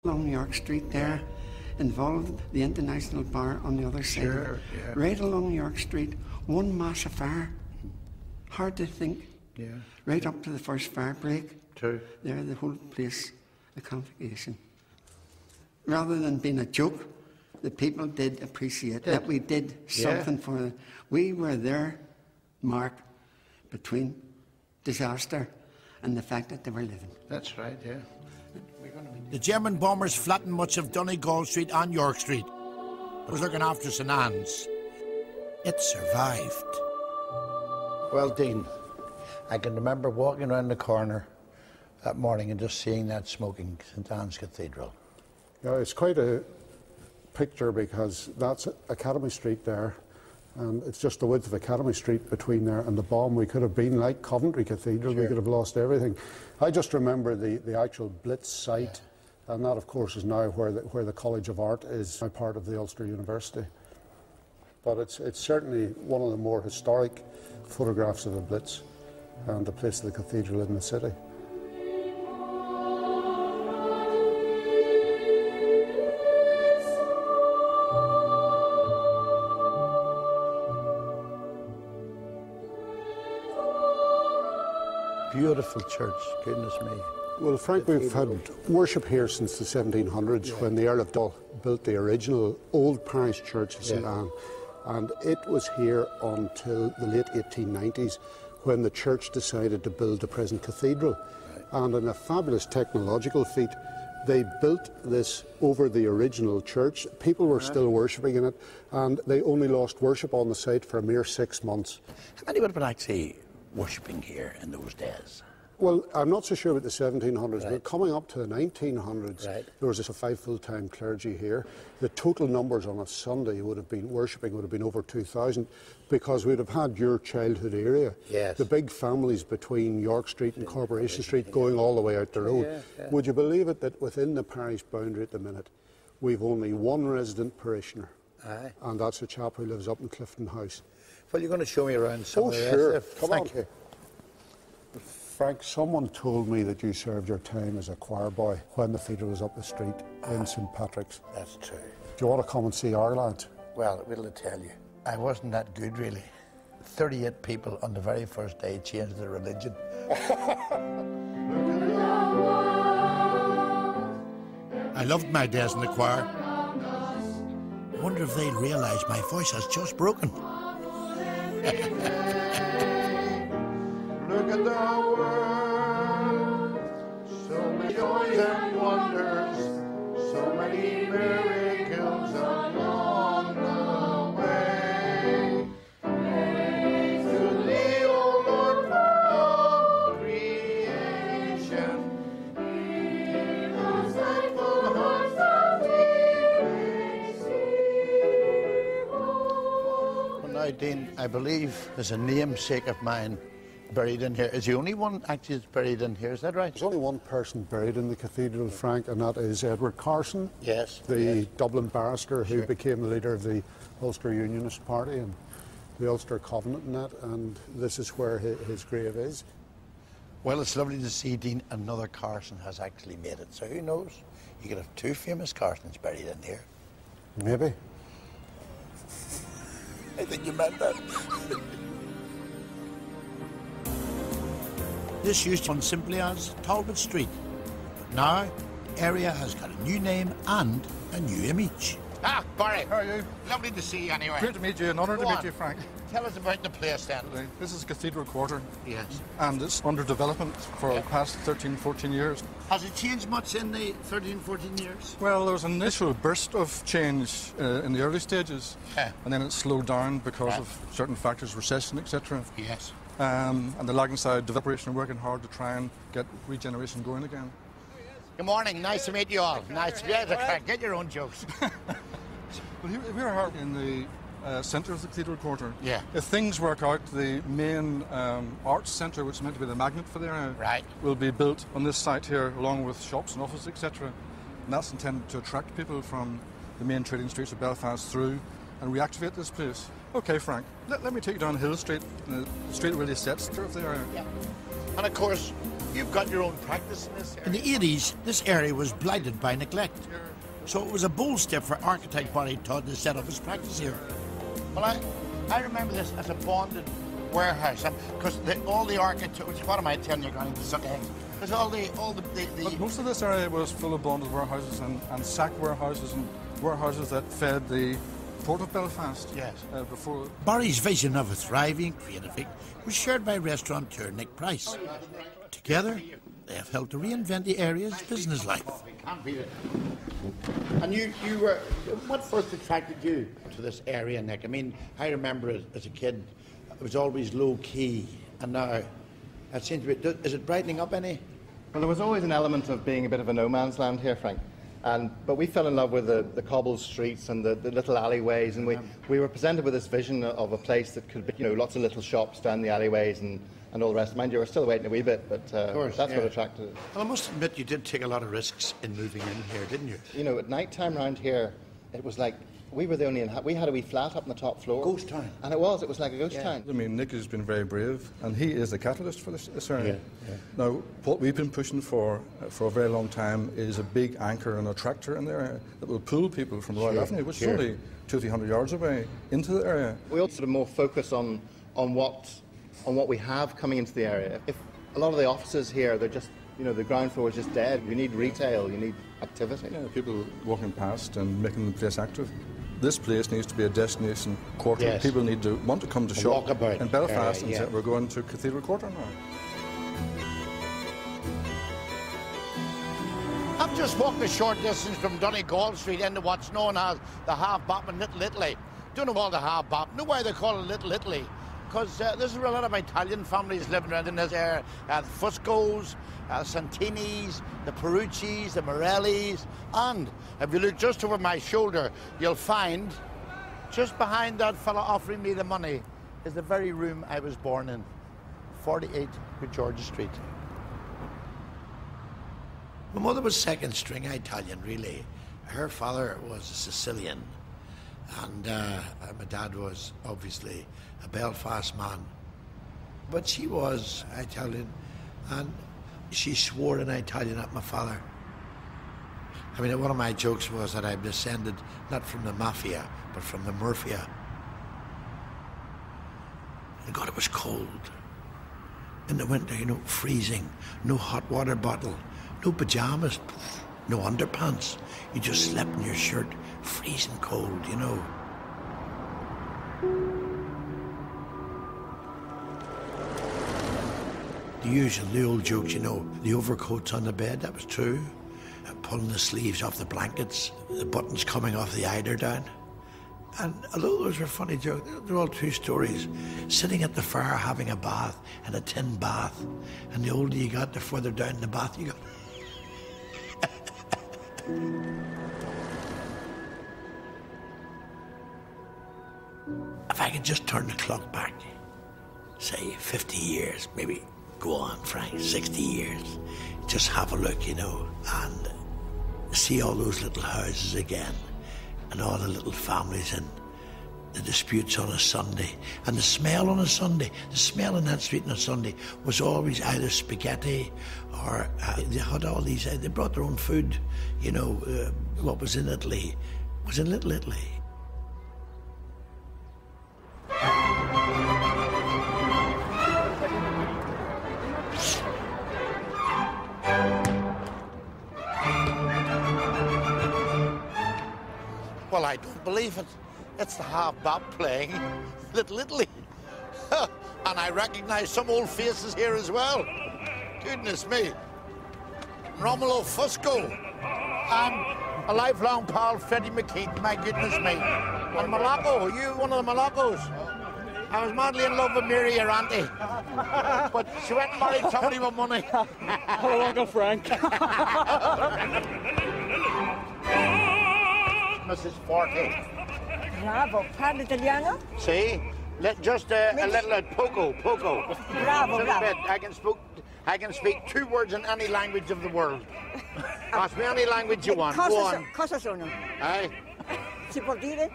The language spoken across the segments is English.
Along York Street there, involved the International Bar on the other side. Sure, yeah. Right along York Street, one massive fire. Hard to think. Yeah. Right up to the first fire break. True. There, the whole place, a conflagration. Rather than being a joke, the people did appreciate that we did something for them. We were their mark between disaster and the fact that they were living. That's right, yeah. The German bombers flattened much of Donegall Street and York Street. It was looking after St Anne's. It survived. Well, Dean, I can remember walking around the corner that morning and just seeing that smoking St Anne's Cathedral. Yeah, it's quite a picture because that's Academy Street there, and it's just the width of Academy Street between there and the bomb. We could have been like Coventry Cathedral, we could have lost everything. I just remember the actual Blitz site, and that of course is now where the College of Art is, now part of the Ulster University. But it's certainly one of the more historic photographs of the Blitz and the place of the cathedral in the city. Beautiful church, goodness me. Well, Frank, we've had worship here since the 1700s when the Earl of Donegall built the original old parish church of St Anne. And it was here until the late 1890s when the church decided to build the present cathedral. And in a fabulous technological feat, they built this over the original church. People were still worshipping in it, and they only lost worship on the site for a mere 6 months. How many would have been actually worshipping here in those days? Well, I'm not so sure about the 1700s, but coming up to the 1900s, there was a 5 full-time clergy here. The total numbers on a Sunday would have been worshipping would have been over 2,000, because we'd have had your childhood area. The big families between York Street and Corporation Street going all the way out the road. Would you believe it that within the parish boundary at the minute, we've only one resident parishioner, and that's a chap who lives up in Clifton House. Well, you're going to show me around some of the rest sure. of it. Come on. Frank, someone told me that you served your time as a choir boy when the theatre was up the street in St Patrick's. That's true. Do you want to come and see our lads? Well, what'll I tell you? I wasn't that good, really. 38 people on the very first day changed their religion. I loved my days in the choir. I wonder if they'll realise my voice has just broken. Look at the world, so many joys and wonders, so many miracles along the way. Praise to thee, O Lord, for all creation. Hear those thankful hearts that we praise thee. Well, now, Dean, I believe there's a namesake of mine buried in here. Is the only one actually that's buried in here, is that right? There's only one person buried in the cathedral, Frank, and that is Edward Carson. The Dublin barrister who became the leader of the Ulster Unionist Party and the Ulster Covenant and that, and this is where his grave is. Well, it's lovely to see, Dean, another Carson has actually made it. So who knows? You could have 2 famous Carsons buried in here. Maybe. I think you meant that. This used to run simply as Talbot Street. But now, the area has got a new name and a new image. Ah, Barry. How are you? Lovely to see you anyway. Great to meet you, an honour to meet you, Frank. Tell us about the place then. This is Cathedral Quarter. Yes. And it's under development for the past 13, 14 years. Has it changed much in the 13, 14 years? Well, there was an initial burst of change in the early stages, and then it slowed down because of certain factors, recession, etc. Yes. And the lagging side, development, working hard to try and get regeneration going again. Good morning, nice to meet you all. Nice to be able to get your own jokes. Well, here we are in the centre of the Cathedral Quarter. Yeah. If things work out, the main arts centre, which is meant to be the magnet for the area, will be built on this site here, along with shops and offices, etc. And that's intended to attract people from the main trading streets of Belfast through and reactivate this place. Okay, Frank, let me take you down Hill Street, the street really sets of the area. Yeah. And of course, you've got your own practice in this area. In the 80s, this area was blighted by neglect. So it was a bold step for architect Barry Todd to set up his practice here. Well, I remember this as a bonded warehouse, because all the architects, what am I telling you, going to suck eggs? Because But most of this area was full of bonded warehouses and sack warehouses and warehouses that fed the port of Belfast. Yes. Before. Barry's vision of a thriving creative was shared by restaurateur Nick Price. Together, they have helped to reinvent the area's business life. And you were, what first attracted you to this area, Nick? I mean, I remember as a kid, it was always low key, and now it seems to be, is it brightening up any? Well, there was always an element of being a bit of a no man's land here, Frank. But we fell in love with the cobbled streets and the little alleyways, and we were presented with this vision of a place that could be, you know, lots of little shops down the alleyways and all the rest. Mind you, we're still waiting a wee bit, but that's what attracted us. Well, I must admit you did take a lot of risks in moving in here, didn't you? You know, at night time round here, it was like we were the only we had a wee flat up on the top floor. Ghost town. And it was like a ghost town. I mean, Nick has been very brave, and he is the catalyst for this area. Yeah. Now, what we've been pushing for a very long time is a big anchor and a tractor in the area that will pull people from Royal Avenue, which is only 200-300 yards away, into the area. We also more focus on what we have coming into the area. If a lot of the offices here, they're just, you know, the ground floor is just dead. You need retail, you need activity. Yeah, people walking past and making the place active. This place needs to be a destination quarter. Yes. People need to want to come to shop walkabout in Belfast and area, say, we're going to Cathedral Quarter now. I've just walked a short distance from Donegall Street into what's known as the Half-Bop in Little Italy. Don't know all the Half-Bop, know why they call it Little Italy. Because there's a lot of Italian families living around in this area. The Fuscos, Santini's, the Perucci's, the Morelli's. And if you look just over my shoulder, you'll find just behind that fella offering me the money is the very room I was born in, 48 Georgia Street. My mother was second string Italian, really. Her father was a Sicilian, and my dad was obviously a Belfast man. But she was Italian, and she swore in Italian at my father. I mean, one of my jokes was that I'm descended not from the mafia, but from the Murphia. And God, it was cold. In the winter, you know, freezing, no hot water bottle, no pajamas, no underpants. You just slept in your shirt, freezing cold, you know. The usual, the old jokes, you know, the overcoats on the bed, that was true. Pulling the sleeves off the blankets, the buttons coming off the eiderdown. And although those were funny jokes, they're all true stories. Sitting at the fire having a bath, in a tin bath, and the older you got, the further down the bath you got. If I could just turn the clock back, say 50 years, maybe go on, Frank, 60 years, just have a look, you know, and see all those little houses again, and all the little families, and the disputes on a Sunday, and the smell on a Sunday. The smell in that street on a Sunday was always either spaghetti or they had all these, they brought their own food, you know, what was in Italy was in Little Italy. Well, I don't believe it. It's the Half-Bop playing Little Italy. And I recognise some old faces here as well. Goodness me. Romulo Fusco. And a lifelong pal, Freddie McKean, my goodness me. And Malacco, are you one of the Malaccos? I was madly in love with Mary, your auntie. But she went and married somebody with money. Hello, Uncle Frank. Mrs. Forte. Bravo. Parli italiano? See? Just a little poco. Bravo, bravo. I can speak 2 words in any language of the world. Ask me any language you want. Go on. Cosa sono? Aye. Si può dire?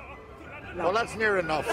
Well, that's near enough.